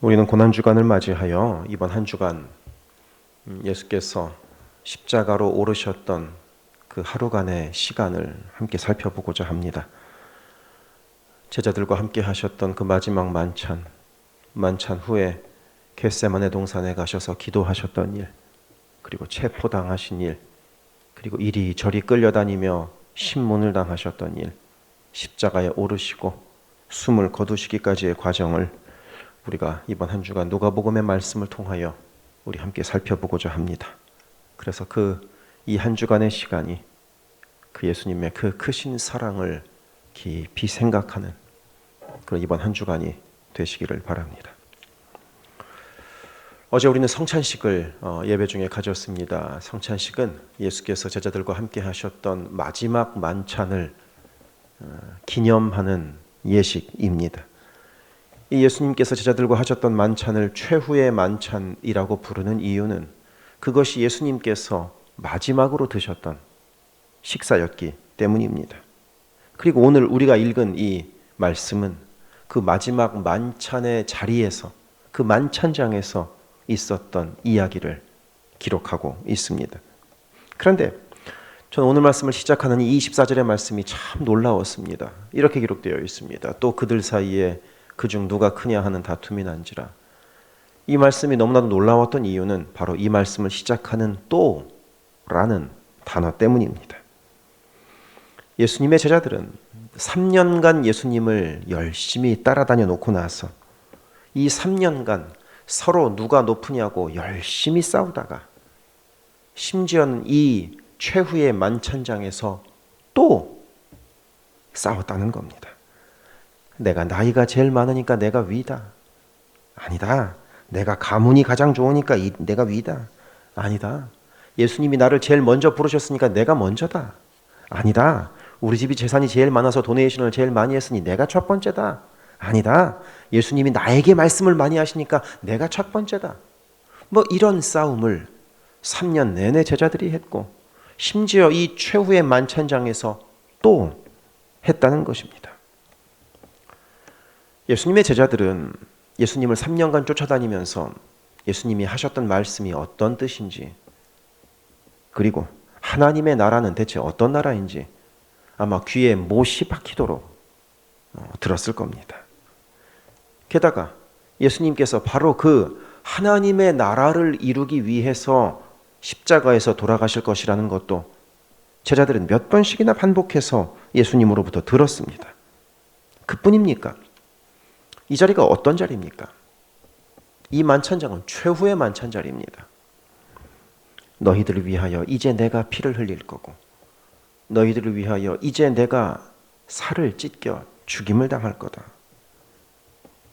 우리는 고난주간을 맞이하여 이번 한 주간 예수께서 십자가로 오르셨던 그 하루간의 시간을 함께 살펴보고자 합니다. 제자들과 함께 하셨던 그 마지막 만찬 후에 겟세마네 동산에 가셔서 기도하셨던 일, 그리고 체포당하신 일, 그리고 이리저리 끌려다니며 신문을 당하셨던 일, 십자가에 오르시고 숨을 거두시기까지의 과정을 우리가 이번 한 주간 누가복음의 말씀을 통하여 우리 함께 살펴보고자 합니다. 그래서 이 한 주간의 시간이 그 예수님의 그 크신 사랑을 깊이 생각하는 그런 이번 한 주간이 되시기를 바랍니다. 어제 우리는 성찬식을 예배 중에 가졌습니다. 성찬식은 예수께서 제자들과 함께 하셨던 마지막 만찬을 기념하는 예식입니다. 이 예수님께서 제자들과 하셨던 만찬을 최후의 만찬이라고 부르는 이유는 그것이 예수님께서 마지막으로 드셨던 식사였기 때문입니다. 그리고 오늘 우리가 읽은 이 말씀은 그 마지막 만찬의 자리에서, 그 만찬장에서 있었던 이야기를 기록하고 있습니다. 그런데 저는 오늘 말씀을 시작하는 이 24절의 말씀이 참 놀라웠습니다. 이렇게 기록되어 있습니다. 또 그들 사이에 그중 누가 크냐 하는 다툼이 난지라. 이 말씀이 너무나도 놀라웠던 이유는 바로 이 말씀을 시작하는 또라는 단어 때문입니다. 예수님의 제자들은 3년간 예수님을 열심히 따라다녀 놓고 나서 이 3년간 서로 누가 높으냐고 열심히 싸우다가 심지어는 이 최후의 만찬장에서 또 싸웠다는 겁니다. 내가 나이가 제일 많으니까 내가 위다. 아니다. 내가 가문이 가장 좋으니까 내가 위다. 아니다. 예수님이 나를 제일 먼저 부르셨으니까 내가 먼저다. 아니다. 우리 집이 재산이 제일 많아서 도네이션을 제일 많이 했으니 내가 첫 번째다. 아니다. 예수님이 나에게 말씀을 많이 하시니까 내가 첫 번째다. 이런 싸움을 3년 내내 제자들이 했고 심지어 이 최후의 만찬장에서 또 했다는 것입니다. 예수님의 제자들은 예수님을 3년간 쫓아다니면서 예수님이 하셨던 말씀이 어떤 뜻인지, 그리고 하나님의 나라는 대체 어떤 나라인지 아마 귀에 못이 박히도록 들었을 겁니다. 게다가 예수님께서 바로 그 하나님의 나라를 이루기 위해서 십자가에서 돌아가실 것이라는 것도 제자들은 몇 번씩이나 반복해서 예수님으로부터 들었습니다. 그뿐입니까? 이 자리가 어떤 자리입니까? 이 만찬장은 최후의 만찬자리입니다. 너희들을 위하여 이제 내가 피를 흘릴 거고 너희들을 위하여 이제 내가 살을 찢겨 죽임을 당할 거다.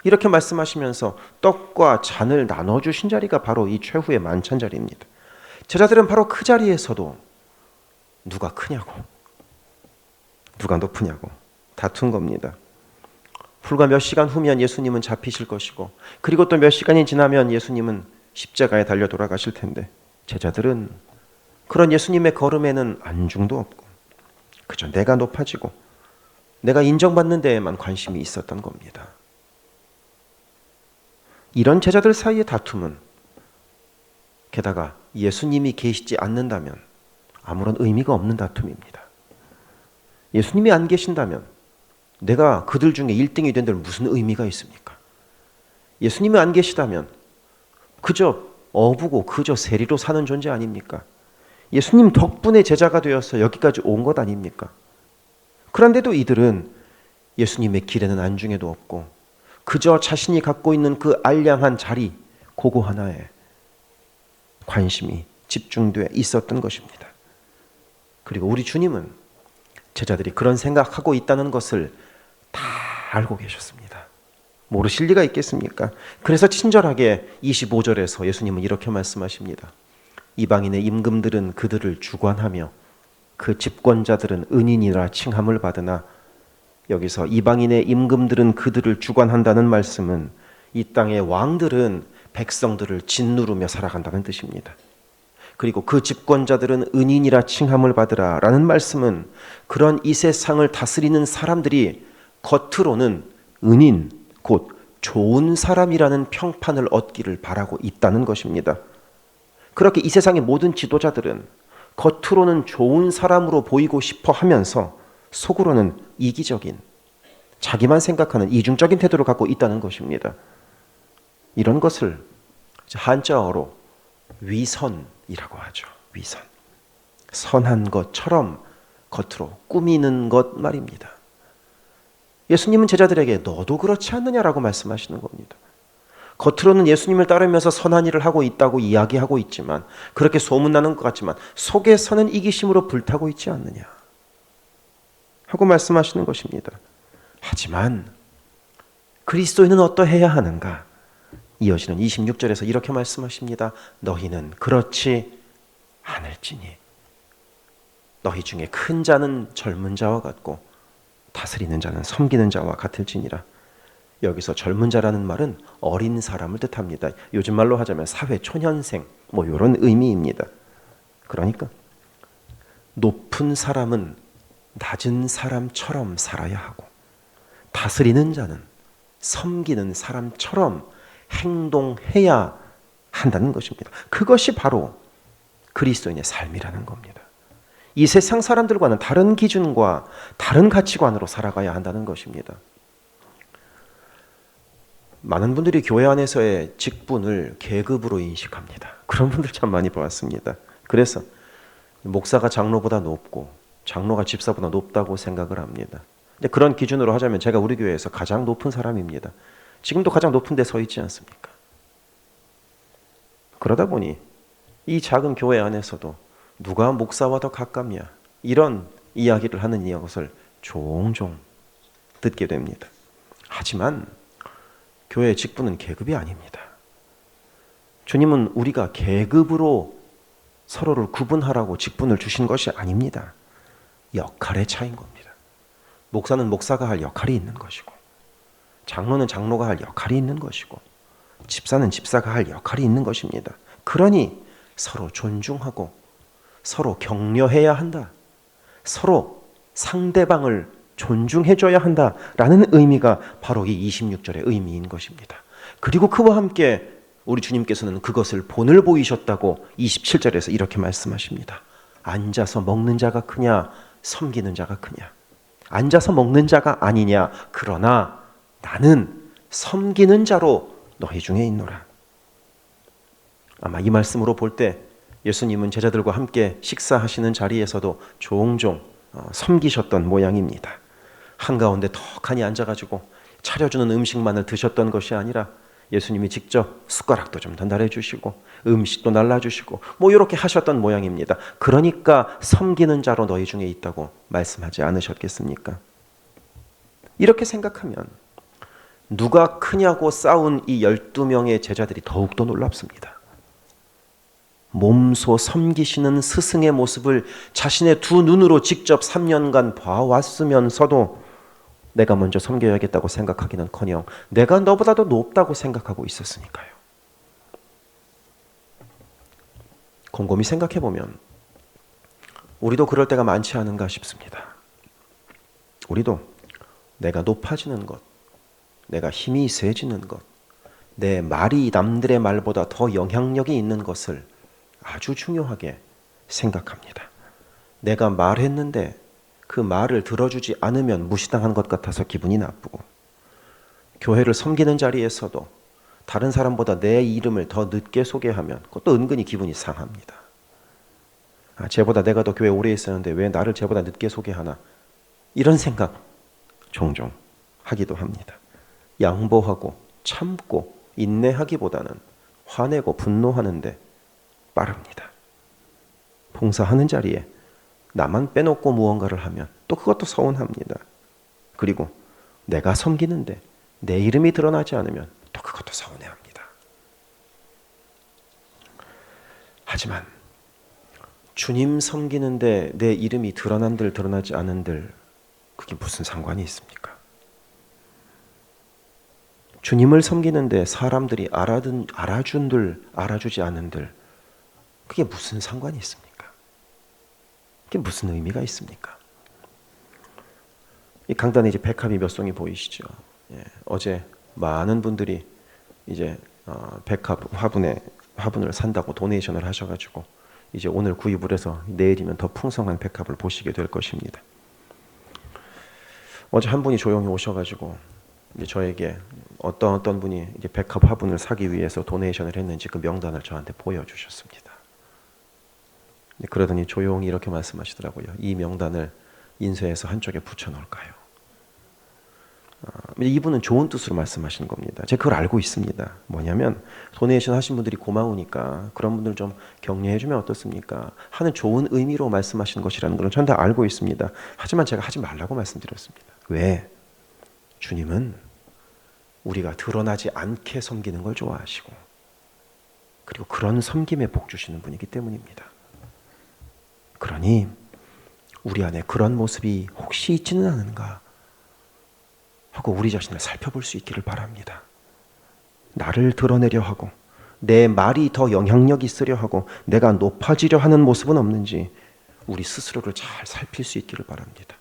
이렇게 말씀하시면서 떡과 잔을 나눠주신 자리가 바로 이 최후의 만찬자리입니다. 제자들은 바로 그 자리에서도 누가 크냐고, 누가 높으냐고 다툰 겁니다. 불과 몇 시간 후면 예수님은 잡히실 것이고 그리고 또 몇 시간이 지나면 예수님은 십자가에 달려 돌아가실 텐데 제자들은 그런 예수님의 걸음에는 안중도 없고 그저 내가 높아지고 내가 인정받는 데에만 관심이 있었던 겁니다. 이런 제자들 사이의 다툼은 게다가 예수님이 계시지 않는다면 아무런 의미가 없는 다툼입니다. 예수님이 안 계신다면 내가 그들 중에 1등이 된 데는 무슨 의미가 있습니까? 예수님이 안 계시다면 그저 어부고 그저 세리로 사는 존재 아닙니까? 예수님 덕분에 제자가 되어서 여기까지 온 것 아닙니까? 그런데도 이들은 예수님의 길에는 안중에도 없고 그저 자신이 갖고 있는 그 알량한 자리, 그거 하나에 관심이 집중돼 있었던 것입니다. 그리고 우리 주님은 제자들이 그런 생각하고 있다는 것을 다 알고 계셨습니다. 모르실 리가 있겠습니까? 그래서 친절하게 25절에서 예수님은 이렇게 말씀하십니다. 이방인의 임금들은 그들을 주관하며 그 집권자들은 은인이라 칭함을 받으나, 여기서 이방인의 임금들은 그들을 주관한다는 말씀은 이 땅의 왕들은 백성들을 짓누르며 살아간다는 뜻입니다. 그리고 그 집권자들은 은인이라 칭함을 받으라 라는 말씀은 그런 이 세상을 다스리는 사람들이 겉으로는 은인, 곧 좋은 사람이라는 평판을 얻기를 바라고 있다는 것입니다. 그렇게 이 세상의 모든 지도자들은 겉으로는 좋은 사람으로 보이고 싶어 하면서 속으로는 이기적인, 자기만 생각하는 이중적인 태도를 갖고 있다는 것입니다. 이런 것을 한자어로 위선이라고 하죠. 위선. 선한 것처럼 겉으로 꾸미는 것 말입니다. 예수님은 제자들에게 너도 그렇지 않느냐라고 말씀하시는 겁니다. 겉으로는 예수님을 따르면서 선한 일을 하고 있다고 이야기하고 있지만, 그렇게 소문나는 것 같지만 속에서는 이기심으로 불타고 있지 않느냐 하고 말씀하시는 것입니다. 하지만 그리스도인은 어떠해야 하는가? 이어지는 26절에서 이렇게 말씀하십니다. 너희는 그렇지 않을지니 너희 중에 큰 자는 젊은 자와 같고 다스리는 자는 섬기는 자와 같을지니라. 여기서 젊은 자라는 말은 어린 사람을 뜻합니다. 요즘 말로 하자면 사회 초년생, 이런 의미입니다. 그러니까 높은 사람은 낮은 사람처럼 살아야 하고, 다스리는 자는 섬기는 사람처럼 행동해야 한다는 것입니다. 그것이 바로 그리스도인의 삶이라는 겁니다. 이 세상 사람들과는 다른 기준과 다른 가치관으로 살아가야 한다는 것입니다. 많은 분들이 교회 안에서의 직분을 계급으로 인식합니다. 그런 분들 참 많이 보았습니다. 그래서 목사가 장로보다 높고 장로가 집사보다 높다고 생각을 합니다. 근데 그런 기준으로 하자면 제가 우리 교회에서 가장 높은 사람입니다. 지금도 가장 높은 데 서 있지 않습니까? 그러다 보니 이 작은 교회 안에서도 누가 목사와 더 가깝냐, 이런 이야기를 하는 이것을 종종 듣게 됩니다. 하지만 교회의 직분은 계급이 아닙니다. 주님은 우리가 계급으로 서로를 구분하라고 직분을 주신 것이 아닙니다. 역할의 차이인 겁니다. 목사는 목사가 할 역할이 있는 것이고, 장로는 장로가 할 역할이 있는 것이고, 집사는 집사가 할 역할이 있는 것입니다. 그러니 서로 존중하고 서로 격려해야 한다. 서로 상대방을 존중해줘야 한다라는 의미가 바로 이 26절의 의미인 것입니다. 그리고 그와 함께 우리 주님께서는 그것을 본을 보이셨다고 27절에서 이렇게 말씀하십니다. 앉아서 먹는 자가 크냐, 섬기는 자가 크냐. 앉아서 먹는 자가 아니냐. 그러나 나는 섬기는 자로 너희 중에 있노라. 아마 이 말씀으로 볼 때 예수님은 제자들과 함께 식사하시는 자리에서도 종종 섬기셨던 모양입니다. 한가운데 턱하니 앉아가지고 차려주는 음식만을 드셨던 것이 아니라 예수님이 직접 숟가락도 좀 전달해 주시고 음식도 날라주시고 이렇게 하셨던 모양입니다. 그러니까 섬기는 자로 너희 중에 있다고 말씀하지 않으셨겠습니까? 이렇게 생각하면 누가 크냐고 싸운 이 12명의 제자들이 더욱더 놀랍습니다. 몸소 섬기시는 스승의 모습을 자신의 두 눈으로 직접 3년간 봐왔으면서도 내가 먼저 섬겨야겠다고 생각하기는커녕 내가 너보다도 높다고 생각하고 있었으니까요. 곰곰이 생각해보면 우리도 그럴 때가 많지 않은가 싶습니다. 우리도 내가 높아지는 것, 내가 힘이 세지는 것, 내 말이 남들의 말보다 더 영향력이 있는 것을 아주 중요하게 생각합니다. 내가 말했는데 그 말을 들어주지 않으면 무시당한 것 같아서 기분이 나쁘고, 교회를 섬기는 자리에서도 다른 사람보다 내 이름을 더 늦게 소개하면 그것도 은근히 기분이 상합니다. 쟤보다 내가 더 교회 오래 있었는데 왜 나를 쟤보다 늦게 소개하나, 이런 생각 종종 하기도 합니다. 양보하고 참고 인내하기보다는 화내고 분노하는데 빠릅니다. 봉사하는 자리에 나만 빼놓고 무언가를 하면 또 그것도 서운합니다. 그리고 내가 섬기는데 내 이름이 드러나지 않으면 또 그것도 서운해합니다. 하지만 주님 섬기는데 내 이름이 드러난들 드러나지 않은들 그게 무슨 상관이 있습니까? 주님을 섬기는데 사람들이 알아준들 알아주지 않은들 그게 무슨 상관이 있습니까? 그게 무슨 의미가 있습니까? 이 강단에 이제 백합이 몇 송이 보이시죠? 어제 많은 분들이 이제 백합 화분을 산다고 도네이션을 하셔가지고 이제 오늘 구입을 해서 내일이면 더 풍성한 백합을 보시게 될 것입니다. 어제 한 분이 조용히 오셔가지고 이제 저에게 어떤 분이 이제 백합 화분을 사기 위해서 도네이션을 했는지 그 명단을 저한테 보여주셨습니다. 그러더니 조용히 이렇게 말씀하시더라고요. 이 명단을 인쇄해서 한쪽에 붙여놓을까요? 이분은 좋은 뜻으로 말씀하시는 겁니다. 제가 그걸 알고 있습니다. 뭐냐면 도네이션 하신 분들이 고마우니까 그런 분들 좀 격려해주면 어떻습니까? 하는 좋은 의미로 말씀하시는 것이라는 걸 전 다 알고 있습니다. 하지만 제가 하지 말라고 말씀드렸습니다. 왜? 주님은 우리가 드러나지 않게 섬기는 걸 좋아하시고 그리고 그런 섬김에 복 주시는 분이기 때문입니다. 그러니 우리 안에 그런 모습이 혹시 있지는 않은가 하고 우리 자신을 살펴볼 수 있기를 바랍니다. 나를 드러내려 하고 내 말이 더 영향력 있으려 하고 내가 높아지려 하는 모습은 없는지 우리 스스로를 잘 살필 수 있기를 바랍니다.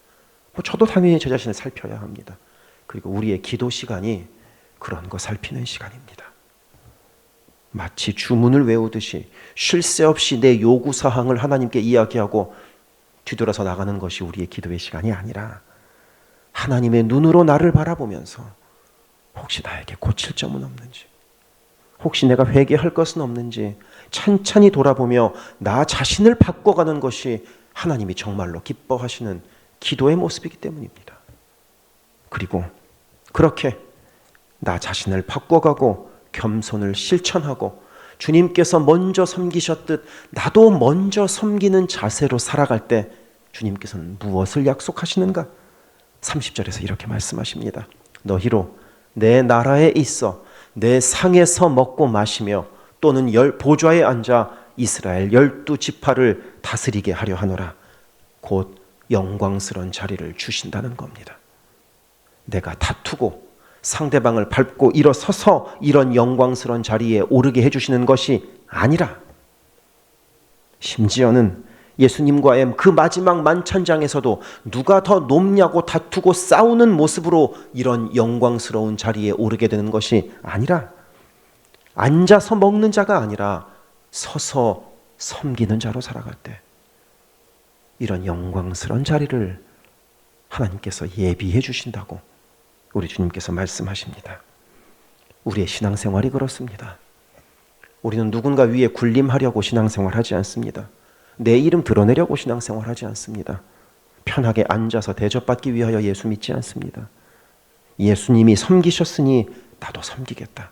저도 당연히 제 자신을 살펴야 합니다. 그리고 우리의 기도 시간이 그런 거 살피는 시간입니다. 마치 주문을 외우듯이 쉴 새 없이 내 요구사항을 하나님께 이야기하고 뒤돌아서 나가는 것이 우리의 기도의 시간이 아니라 하나님의 눈으로 나를 바라보면서 혹시 나에게 고칠 점은 없는지, 혹시 내가 회개할 것은 없는지 찬찬히 돌아보며 나 자신을 바꿔가는 것이 하나님이 정말로 기뻐하시는 기도의 모습이기 때문입니다. 그리고 그렇게 나 자신을 바꿔가고 겸손을 실천하고 주님께서 먼저 섬기셨듯 나도 먼저 섬기는 자세로 살아갈 때 주님께서는 무엇을 약속하시는가? 30절에서 이렇게 말씀하십니다. 너희로 내 나라에 있어 내 상에서 먹고 마시며 또는 보좌에 앉아 이스라엘 12지파를 다스리게 하려 하노라. 곧 영광스러운 자리를 주신다는 겁니다. 내가 다투고 상대방을 밟고 일어서서 이런 영광스러운 자리에 오르게 해주시는 것이 아니라 심지어는 예수님과의 그 마지막 만찬장에서도 누가 더 높냐고 다투고 싸우는 모습으로 이런 영광스러운 자리에 오르게 되는 것이 아니라 앉아서 먹는 자가 아니라 서서 섬기는 자로 살아갈 때 이런 영광스러운 자리를 하나님께서 예비해 주신다고 우리 주님께서 말씀하십니다. 우리의 신앙생활이 그렇습니다. 우리는 누군가 위에 군림하려고 신앙생활하지 않습니다. 내 이름 드러내려고 신앙생활하지 않습니다. 편하게 앉아서 대접받기 위하여 예수 믿지 않습니다. 예수님이 섬기셨으니 나도 섬기겠다.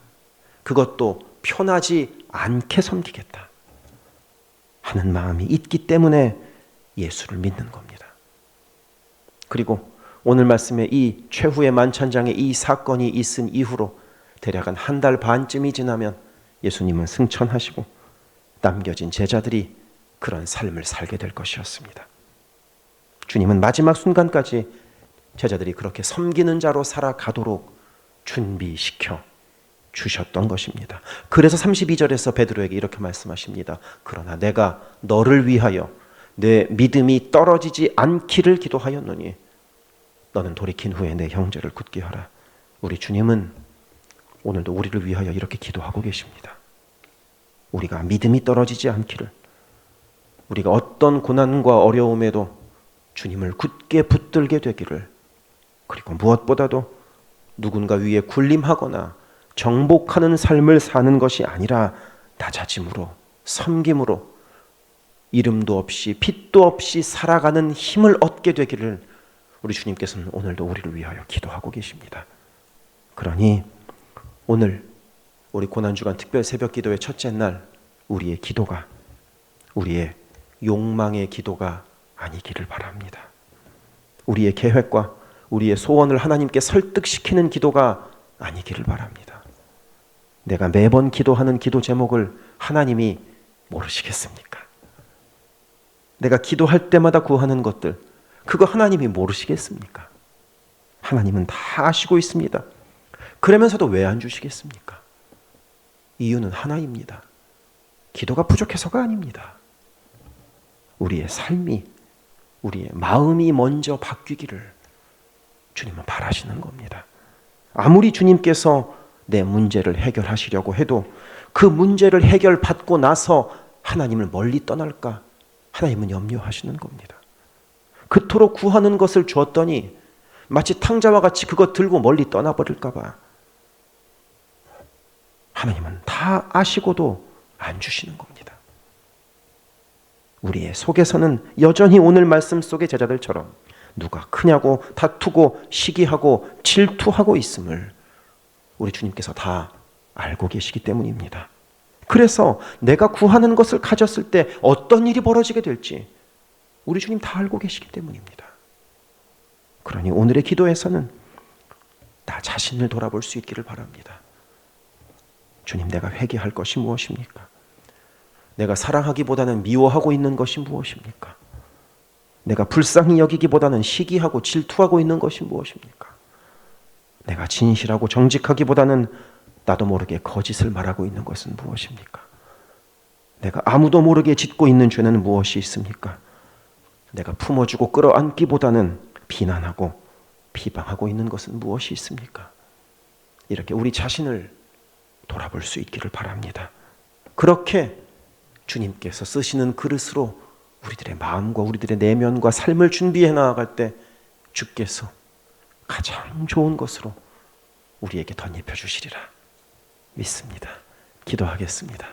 그것도 편하지 않게 섬기겠다 하는 마음이 있기 때문에 예수를 믿는 겁니다. 그리고 오늘 말씀에 이 최후의 만찬장에 이 사건이 있은 이후로 대략 한 달 반쯤이 지나면 예수님은 승천하시고 남겨진 제자들이 그런 삶을 살게 될 것이었습니다. 주님은 마지막 순간까지 제자들이 그렇게 섬기는 자로 살아가도록 준비시켜 주셨던 것입니다. 그래서 32절에서 베드로에게 이렇게 말씀하십니다. 그러나 내가 너를 위하여 내 믿음이 떨어지지 않기를 기도하였노니 너는 돌이킨 후에 내 형제를 굳게 하라. 우리 주님은 오늘도 우리를 위하여 이렇게 기도하고 계십니다. 우리가 믿음이 떨어지지 않기를, 우리가 어떤 고난과 어려움에도 주님을 굳게 붙들게 되기를, 그리고 무엇보다도 누군가 위에 군림하거나 정복하는 삶을 사는 것이 아니라 낮아짐으로 섬김으로 이름도 없이 빛도 없이 살아가는 힘을 얻게 되기를 우리 주님께서는 오늘도 우리를 위하여 기도하고 계십니다. 그러니 오늘 우리 고난주간 특별 새벽 기도의 첫째 날 우리의 기도가 우리의 욕망의 기도가 아니기를 바랍니다. 우리의 계획과 우리의 소원을 하나님께 설득시키는 기도가 아니기를 바랍니다. 내가 매번 기도하는 기도 제목을 하나님이 모르시겠습니까? 내가 기도할 때마다 구하는 것들, 그거 하나님이 모르시겠습니까? 하나님은 다 아시고 있습니다. 그러면서도 왜 안 주시겠습니까? 이유는 하나입니다. 기도가 부족해서가 아닙니다. 우리의 삶이, 우리의 마음이 먼저 바뀌기를 주님은 바라시는 겁니다. 아무리 주님께서 내 문제를 해결하시려고 해도 그 문제를 해결받고 나서 하나님을 멀리 떠날까? 하나님은 염려하시는 겁니다. 그토록 구하는 것을 주었더니 마치 탕자와 같이 그것 들고 멀리 떠나버릴까 봐 하나님은 다 아시고도 안 주시는 겁니다. 우리의 속에서는 여전히 오늘 말씀 속의 제자들처럼 누가 크냐고 다투고 시기하고 질투하고 있음을 우리 주님께서 다 알고 계시기 때문입니다. 그래서 내가 구하는 것을 가졌을 때 어떤 일이 벌어지게 될지 우리 주님 다 알고 계시기 때문입니다. 그러니 오늘의 기도에서는 나 자신을 돌아볼 수 있기를 바랍니다. 주님, 내가 회개할 것이 무엇입니까? 내가 사랑하기보다는 미워하고 있는 것이 무엇입니까? 내가 불쌍히 여기기보다는 시기하고 질투하고 있는 것이 무엇입니까? 내가 진실하고 정직하기보다는 나도 모르게 거짓을 말하고 있는 것은 무엇입니까? 내가 아무도 모르게 짓고 있는 죄는 무엇이 있습니까? 내가 품어주고 끌어안기보다는 비난하고 비방하고 있는 것은 무엇이 있습니까? 이렇게 우리 자신을 돌아볼 수 있기를 바랍니다. 그렇게 주님께서 쓰시는 그릇으로 우리들의 마음과 우리들의 내면과 삶을 준비해 나아갈 때 주께서 가장 좋은 것으로 우리에게 덧입혀 주시리라 믿습니다. 기도하겠습니다.